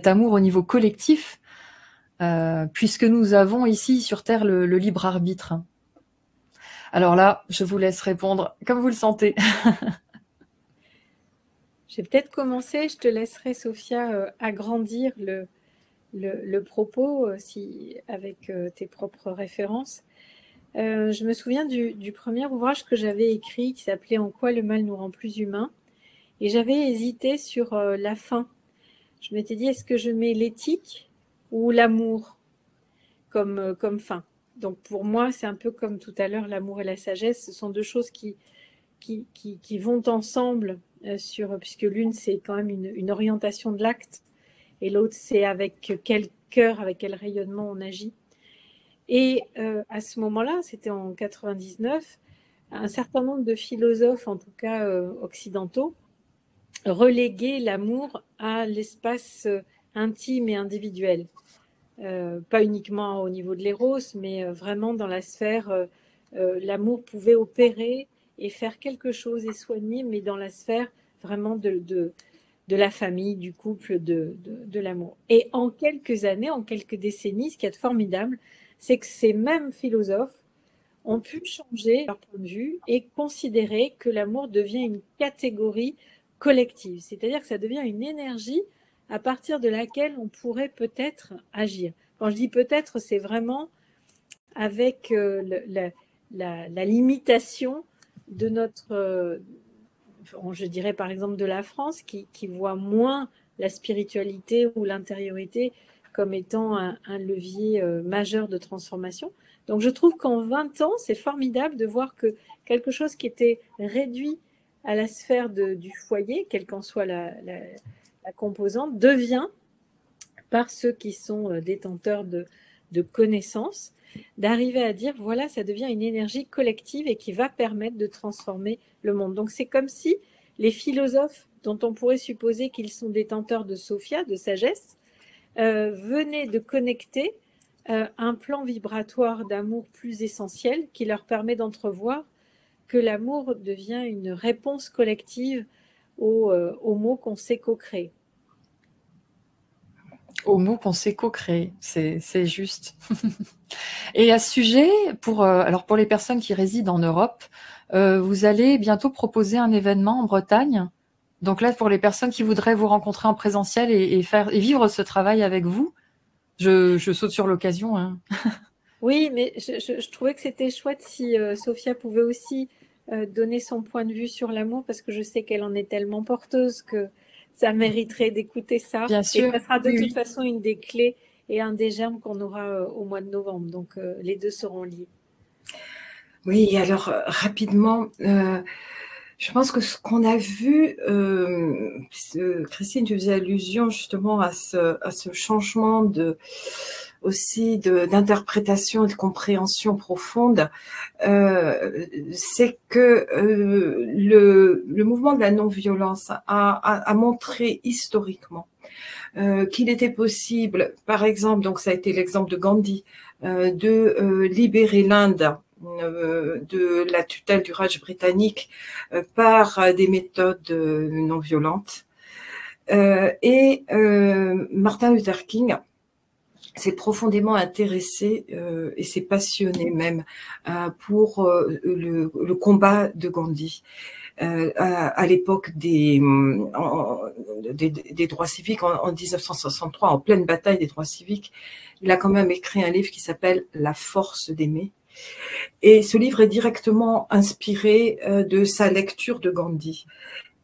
Speaker 1: amour au niveau collectif, puisque nous avons ici sur Terre le libre arbitre. Alors là, je vous laisse répondre comme vous le sentez.
Speaker 2: Je vais peut-être commencer, je te laisserai, Sophia, agrandir le propos avec tes propres références. Je me souviens du premier ouvrage que j'avais écrit qui s'appelait « En quoi le mal nous rend plus humains ?» et j'avais hésité sur la fin. Je m'étais dit, est-ce que je mets l'éthique ou l'amour comme fin? Donc pour moi, c'est un peu comme tout à l'heure, l'amour et la sagesse, ce sont deux choses qui vont ensemble, puisque l'une, c'est quand même une orientation de l'acte, et l'autre, c'est avec quel cœur, avec quel rayonnement on agit. Et à ce moment-là, c'était en 99, un certain nombre de philosophes, en tout cas occidentaux, reléguaient l'amour à l'espace intime et individuel. Pas uniquement au niveau de l'éros, mais vraiment dans la sphère, l'amour pouvait opérer et faire quelque chose et soigner, mais dans la sphère vraiment de la famille, du couple, de l'amour. Et en quelques années, en quelques décennies, ce qui est formidable, c'est que ces mêmes philosophes ont pu changer leur point de vue et considérer que l'amour devient une catégorie collective, c'est-à-dire que ça devient une énergie à partir de laquelle on pourrait peut-être agir. Quand je dis peut-être, c'est vraiment avec la limitation de notre, je dirais par exemple de la France, qui voit moins la spiritualité ou l'intériorité comme étant un levier majeur de transformation. Donc je trouve qu'en 20 ans, c'est formidable de voir que quelque chose qui était réduit à la sphère du foyer, quelle qu'en soit la composante, devient, par ceux qui sont détenteurs de connaissances, d'arriver à dire, voilà, ça devient une énergie collective et qui va permettre de transformer le monde. Donc c'est comme si les philosophes, dont on pourrait supposer qu'ils sont détenteurs de Sophia, de sagesse, venaient de connecter un plan vibratoire d'amour plus essentiel qui leur permet d'entrevoir que l'amour devient une réponse collective aux mots qu'on sait co-créer.
Speaker 1: Aux mots qu'on sait co-créer, c'est juste. Et à ce sujet, alors pour les personnes qui résident en Europe, vous allez bientôt proposer un événement en Bretagne. Donc là, pour les personnes qui voudraient vous rencontrer en présentiel et vivre ce travail avec vous, je saute sur l'occasion. Hein.
Speaker 2: Oui, mais je trouvais que c'était chouette si Sophia pouvait aussi donner son point de vue sur l'amour, parce que je sais qu'elle en est tellement porteuse que ça mériterait d'écouter ça.
Speaker 1: Bien sûr.
Speaker 2: Et ça sera de toute façon une des clés et un des germes qu'on aura au mois de novembre. Donc, les deux seront liés.
Speaker 3: Oui, alors rapidement, je pense que ce qu'on a vu, Christine, tu faisais allusion justement à ce changement d'interprétation et de compréhension profonde, c'est que le mouvement de la non-violence a montré historiquement qu'il était possible, par exemple, donc ça a été l'exemple de Gandhi, de libérer l'Inde de la tutelle du Raj britannique par des méthodes non violentes. Et Martin Luther King s'est profondément intéressé et s'est passionné même pour le combat de Gandhi. À l'époque des droits civiques, en 1963, en pleine bataille des droits civiques, il a quand même écrit un livre qui s'appelle « La force d'aimer ». Et ce livre est directement inspiré de sa lecture de Gandhi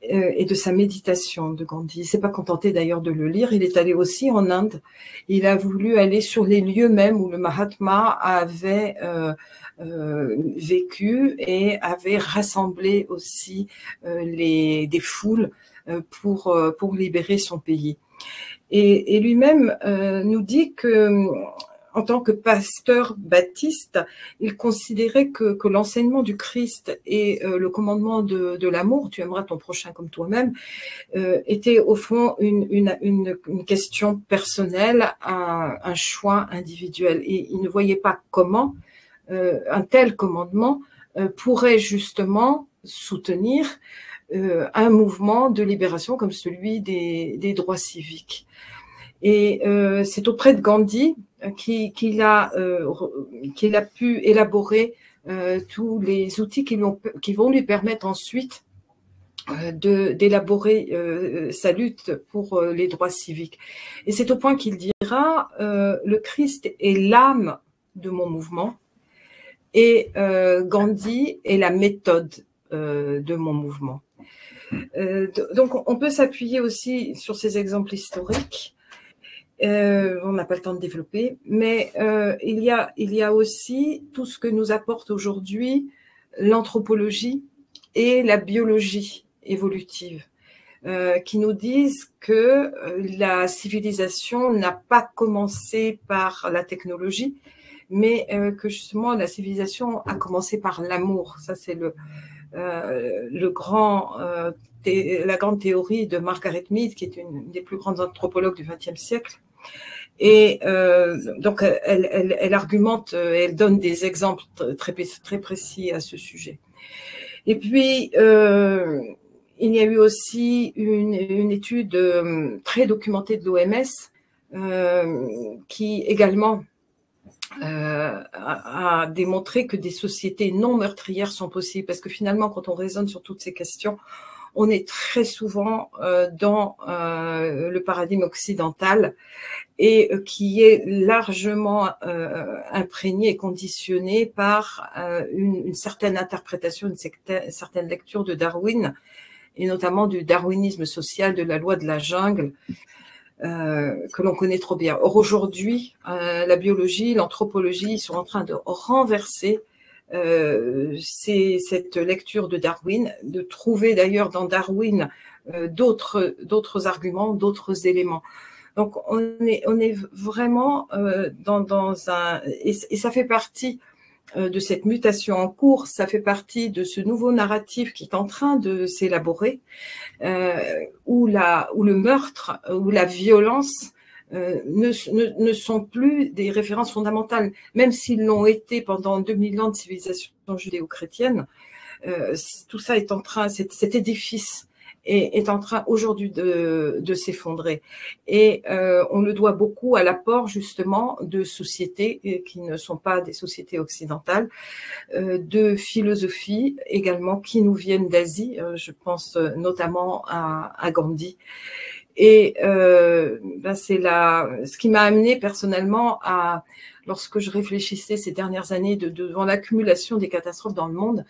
Speaker 3: et de sa méditation de Gandhi. Il ne s'est pas contenté d'ailleurs de le lire, il est allé aussi en Inde. Il a voulu aller sur les lieux même où le Mahatma avait vécu et avait rassemblé aussi des foules pour libérer son pays. Et lui-même nous dit que en tant que pasteur baptiste, il considérait que l'enseignement du Christ et le commandement de l'amour, tu aimeras ton prochain comme toi-même, était au fond une question personnelle, un choix individuel. Et il ne voyait pas comment un tel commandement pourrait justement soutenir un mouvement de libération comme celui des droits civiques. Et c'est auprès de Gandhi qu'il a pu élaborer tous les outils qui vont lui permettre ensuite d'élaborer sa lutte pour les droits civiques. Et c'est au point qu'il dira le Christ est l'âme de mon mouvement et Gandhi est la méthode de mon mouvement. Donc on peut s'appuyer aussi sur ces exemples historiques. On n'a pas le temps de développer, mais il y a aussi tout ce que nous apporte aujourd'hui l'anthropologie et la biologie évolutive, qui nous disent que la civilisation n'a pas commencé par la technologie, mais que justement la civilisation a commencé par l'amour. Ça, c'est la grande théorie de Margaret Mead, qui est une des plus grandes anthropologues du XXe siècle. Et donc, elle argumente, elle donne des exemples très précis à ce sujet. Et puis, il y a eu aussi une étude très documentée de l'OMS qui également a démontré que des sociétés non meurtrières sont possibles, parce que finalement, quand on raisonne sur toutes ces questions, on est très souvent dans le paradigme occidental et qui est largement imprégné et conditionné par une certaine interprétation, une certaine lecture de Darwin, et notamment du darwinisme social, de la loi de la jungle, que l'on connaît trop bien. Or, aujourd'hui, la biologie, l'anthropologie sont en train de renverser cette lecture de Darwin, de trouver d'ailleurs dans Darwin d'autres arguments, d'autres éléments. Donc, on est vraiment dans un... Et ça fait partie de cette mutation en cours, ça fait partie de ce nouveau narratif qui est en train de s'élaborer, où le meurtre, où la violence ne sont plus des références fondamentales, même s'ils l'ont été pendant 2000 ans de civilisation judéo-chrétienne. Tout ça est en train, cet édifice est en train aujourd'hui de s'effondrer. Et on le doit beaucoup à l'apport justement de sociétés qui ne sont pas des sociétés occidentales, de philosophies également qui nous viennent d'Asie. Je pense notamment à Gandhi. Et c'est ce qui m'a amené personnellement à, lorsque je réfléchissais ces dernières années devant l'accumulation des catastrophes dans le monde,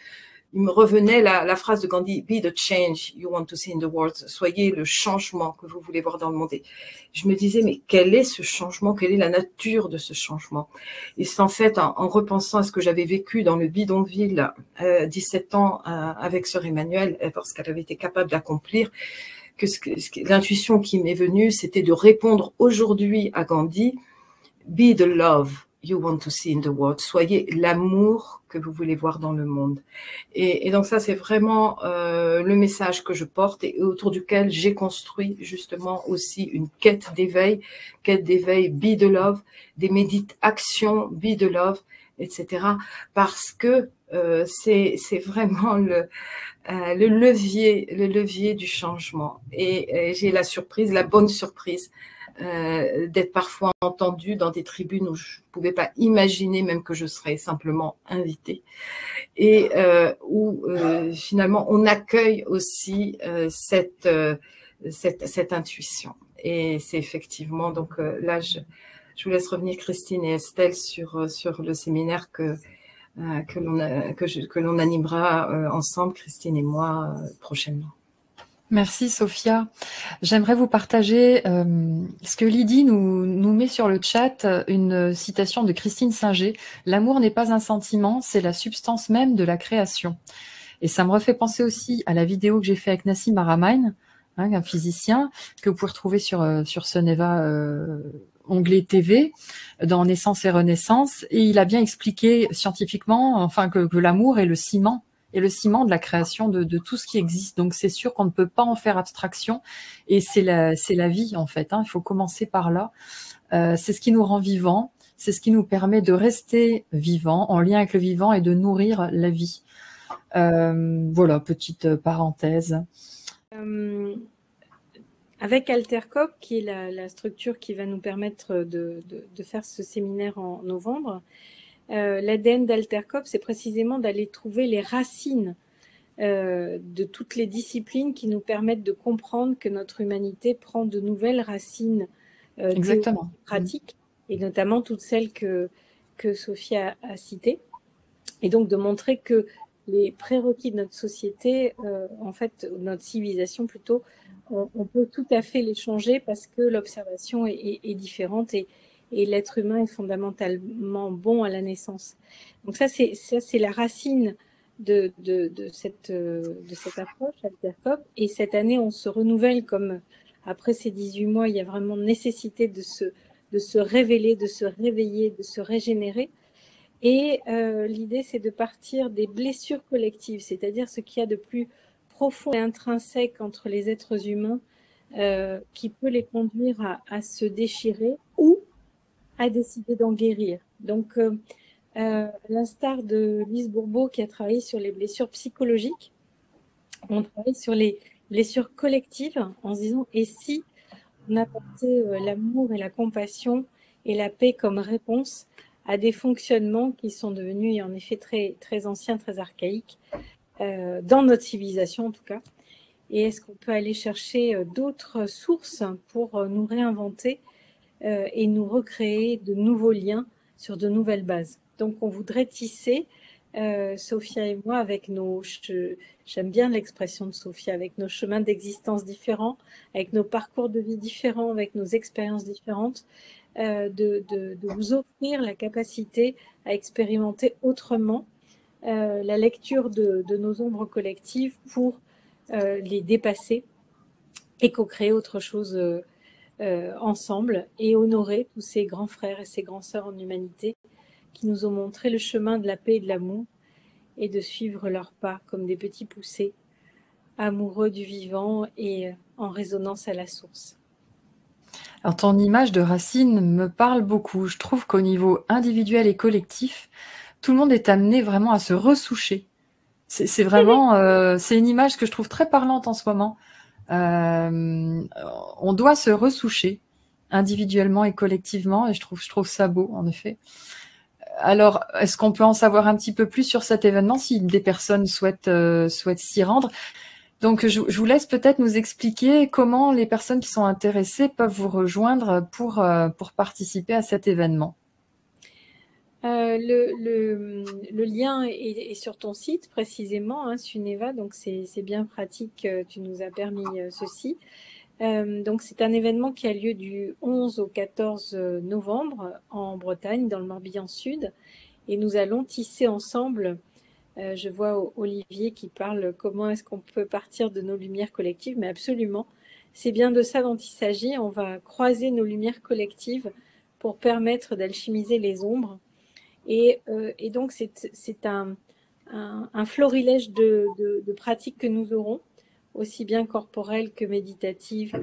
Speaker 3: il me revenait la phrase de Gandhi, be the change you want to see in the world, soyez le changement que vous voulez voir dans le monde. Et je me disais, mais quel est ce changement, quelle est la nature de ce changement? Et c'est en fait, en repensant à ce que j'avais vécu dans le bidonville, 17 ans, avec sœur Emmanuelle, parce qu'elle avait été capable d'accomplir, que l'intuition qui m'est venue, c'était de répondre aujourd'hui à Gandhi, be the love you want to see in the world, soyez l'amour que vous voulez voir dans le monde. Et donc ça, c'est vraiment le message que je porte et autour duquel j'ai construit justement aussi une quête d'éveil, be the love, des actions, be the love, etc. Parce que c'est vraiment le levier du changement. Et j'ai la bonne surprise d'être parfois entendue dans des tribunes où je ne pouvais pas imaginer même que je serais simplement invitée. Et où finalement on accueille aussi cette intuition. Et c'est effectivement, donc là je vous laisse revenir Christine et Estelle sur le séminaire que l'on animera ensemble, Christine et moi, prochainement.
Speaker 1: Merci Sophia. J'aimerais vous partager ce que Lydie nous met sur le chat, une citation de Christine Singer. « L'amour n'est pas un sentiment, c'est la substance même de la création. » Et ça me refait penser aussi à la vidéo que j'ai fait avec Nassim Aramain, un physicien, que vous pouvez retrouver sur Soneva onglet TV dans Naissance et Renaissance, et il a bien expliqué scientifiquement, enfin, que l'amour est le ciment de la création de tout ce qui existe. Donc c'est sûr qu'on ne peut pas en faire abstraction, et c'est la vie en fait. Il faut commencer par là. C'est ce qui nous rend vivants, c'est ce qui nous permet de rester vivants, en lien avec le vivant et de nourrir la vie. Voilà, petite parenthèse.
Speaker 2: Avec Altercop, qui est la structure qui va nous permettre de faire ce séminaire en novembre, l'ADN d'Altercop, c'est précisément d'aller trouver les racines de toutes les disciplines qui nous permettent de comprendre que notre humanité prend de nouvelles racines pratiques, et notamment toutes celles que Sophie a citées, et donc de montrer que les prérequis de notre société, en fait, notre civilisation plutôt, on peut tout à fait les changer parce que l'observation est différente et l'être humain est fondamentalement bon à la naissance. Donc ça, c'est la racine de cette approche, Altercop. Et cette année, on se renouvelle comme après ces 18 mois, il y a vraiment nécessité de se révéler, de se réveiller, de se régénérer. Et l'idée, c'est de partir des blessures collectives, c'est-à-dire ce qu'il y a de plus profond et intrinsèque entre les êtres humains qui peut les conduire à se déchirer ou à décider d'en guérir. Donc, l'instar de Lise Bourbeau qui a travaillé sur les blessures psychologiques, on travaille sur les blessures collectives en se disant « et si on apportait l'amour et la compassion et la paix comme réponse à des fonctionnements qui sont devenus en effet très, très anciens, très archaïques, dans notre civilisation en tout cas. Et est-ce qu'on peut aller chercher d'autres sources pour nous réinventer et nous recréer de nouveaux liens sur de nouvelles bases. Donc on voudrait tisser, Sophia et moi, avec j'aime bien l'expression de Sophia, avec nos chemins d'existence différents, avec nos parcours de vie différents, avec nos expériences différentes, de vous offrir la capacité à expérimenter autrement la lecture de nos ombres collectives pour les dépasser et co-créer autre chose ensemble et honorer tous ces grands frères et ces grands sœurs en humanité qui nous ont montré le chemin de la paix et de l'amour et de suivre leurs pas comme des petits poussés amoureux du vivant et en résonance à la source.
Speaker 1: Alors ton image de racine me parle beaucoup. Je trouve qu'au niveau individuel et collectif, tout le monde est amené vraiment à se ressoucher. C'est vraiment, c'est une image que je trouve très parlante en ce moment. On doit se ressoucher individuellement et collectivement, et je trouve ça beau, en effet. Alors, est-ce qu'on peut en savoir un petit peu plus sur cet événement si des personnes souhaitent s'y rendre? Donc, je vous laisse peut-être nous expliquer comment les personnes qui sont intéressées peuvent vous rejoindre pour participer à cet événement.
Speaker 2: Le lien est sur ton site précisément, hein, Suneva, donc c'est bien pratique, tu nous as permis ceci. Donc c'est un événement qui a lieu du 11 au 14 novembre en Bretagne, dans le Morbihan Sud, et nous allons tisser ensemble, je vois Olivier qui parle comment est-ce qu'on peut partir de nos lumières collectives, mais absolument, c'est bien de ça dont il s'agit, on va croiser nos lumières collectives pour permettre d'alchimiser les ombres. Et donc, c'est un florilège de pratiques que nous aurons, aussi bien corporelles que méditatives,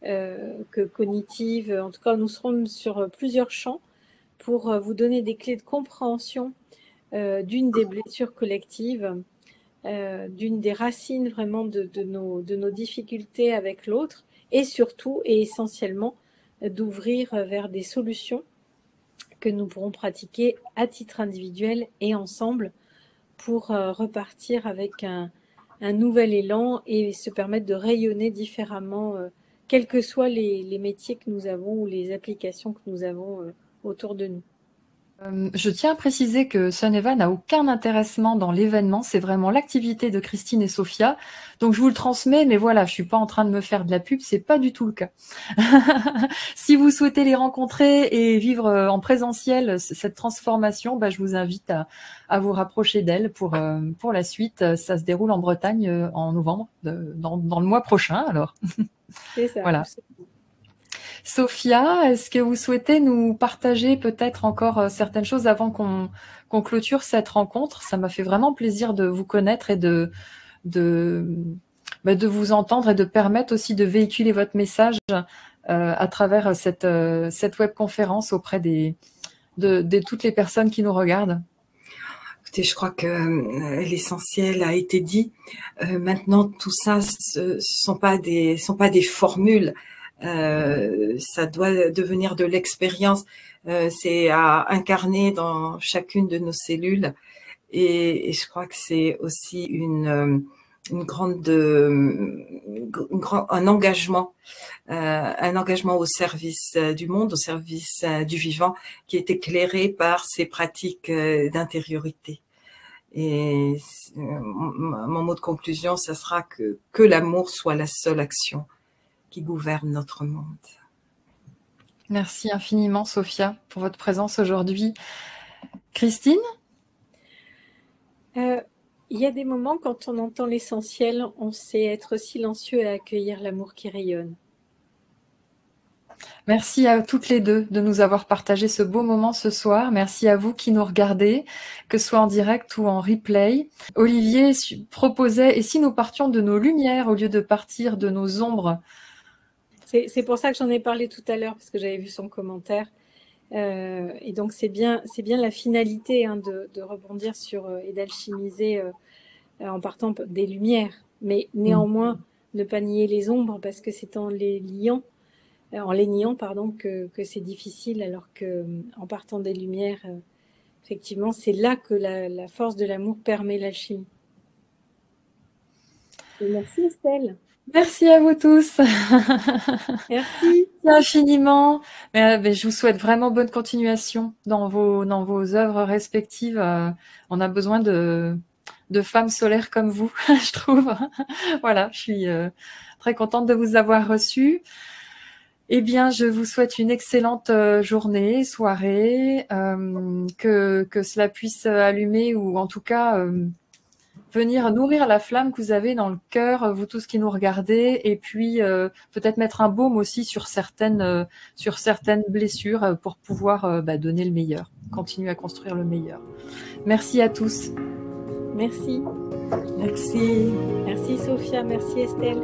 Speaker 2: que cognitives. En tout cas, nous serons sur plusieurs champs pour vous donner des clés de compréhension d'une des blessures collectives, d'une des racines vraiment de nos difficultés avec l'autre, et surtout et essentiellement d'ouvrir vers des solutions que nous pourrons pratiquer à titre individuel et ensemble pour repartir avec un nouvel élan et se permettre de rayonner différemment, quels que soient les métiers que nous avons ou les applications que nous avons autour de nous.
Speaker 1: Je tiens à préciser que Suneva n'a aucun intéressement dans l'événement, c'est vraiment l'activité de Christine et Sophia. Donc je vous le transmets, mais voilà, je suis pas en train de me faire de la pub, c'est pas du tout le cas. Si vous souhaitez les rencontrer et vivre en présentiel cette transformation, je vous invite à vous rapprocher d'elles pour la suite. Ça se déroule en Bretagne en novembre, dans le mois prochain alors.
Speaker 2: C'est ça.
Speaker 1: Voilà. Sophia, est-ce que vous souhaitez nous partager peut-être encore certaines choses avant qu'on clôture cette rencontre? Ça m'a fait vraiment plaisir de vous connaître et de vous entendre et de permettre aussi de véhiculer votre message à travers cette webconférence auprès de toutes les personnes qui nous regardent.
Speaker 3: Écoutez, je crois que l'essentiel a été dit. Maintenant, tout ça, ce sont pas des formules. Ça doit devenir de l'expérience. C'est à incarner dans chacune de nos cellules. Et je crois que c'est aussi un engagement au service du monde, au service du vivant, qui est éclairé par ces pratiques d'intériorité. Et mon mot de conclusion, ça sera que l'amour soit la seule action qui gouverne notre monde.
Speaker 1: Merci infiniment, Sophia, pour votre présence aujourd'hui. Christine ?
Speaker 2: Il y a des moments quand on entend l'essentiel, on sait être silencieux et accueillir l'amour qui rayonne.
Speaker 1: Merci à toutes les deux de nous avoir partagé ce beau moment ce soir. Merci à vous qui nous regardez, que ce soit en direct ou en replay. Olivier proposait, et si nous partions de nos lumières au lieu de partir de nos ombres?
Speaker 2: C'est pour ça que j'en ai parlé tout à l'heure, parce que j'avais vu son commentaire. Et donc c'est bien la finalité de rebondir sur et d'alchimiser en partant des lumières, mais néanmoins ne pas nier les ombres, parce que c'est en les niant que c'est difficile, alors que en partant des lumières, effectivement c'est là que la force de l'amour permet l'alchimie. Et merci Estelle.
Speaker 1: Merci à vous tous.
Speaker 2: Merci
Speaker 1: infiniment. Je vous souhaite vraiment bonne continuation dans vos œuvres respectives. On a besoin de femmes solaires comme vous, je trouve. Voilà, je suis très contente de vous avoir reçus. Eh bien, je vous souhaite une excellente journée, soirée, que cela puisse allumer ou en tout cas venir nourrir la flamme que vous avez dans le cœur, vous tous qui nous regardez, et puis peut-être mettre un baume aussi sur certaines blessures pour pouvoir donner le meilleur, continuer à construire le meilleur. Merci à tous.
Speaker 2: Merci.
Speaker 3: Merci.
Speaker 2: Merci Sophia, merci Estelle.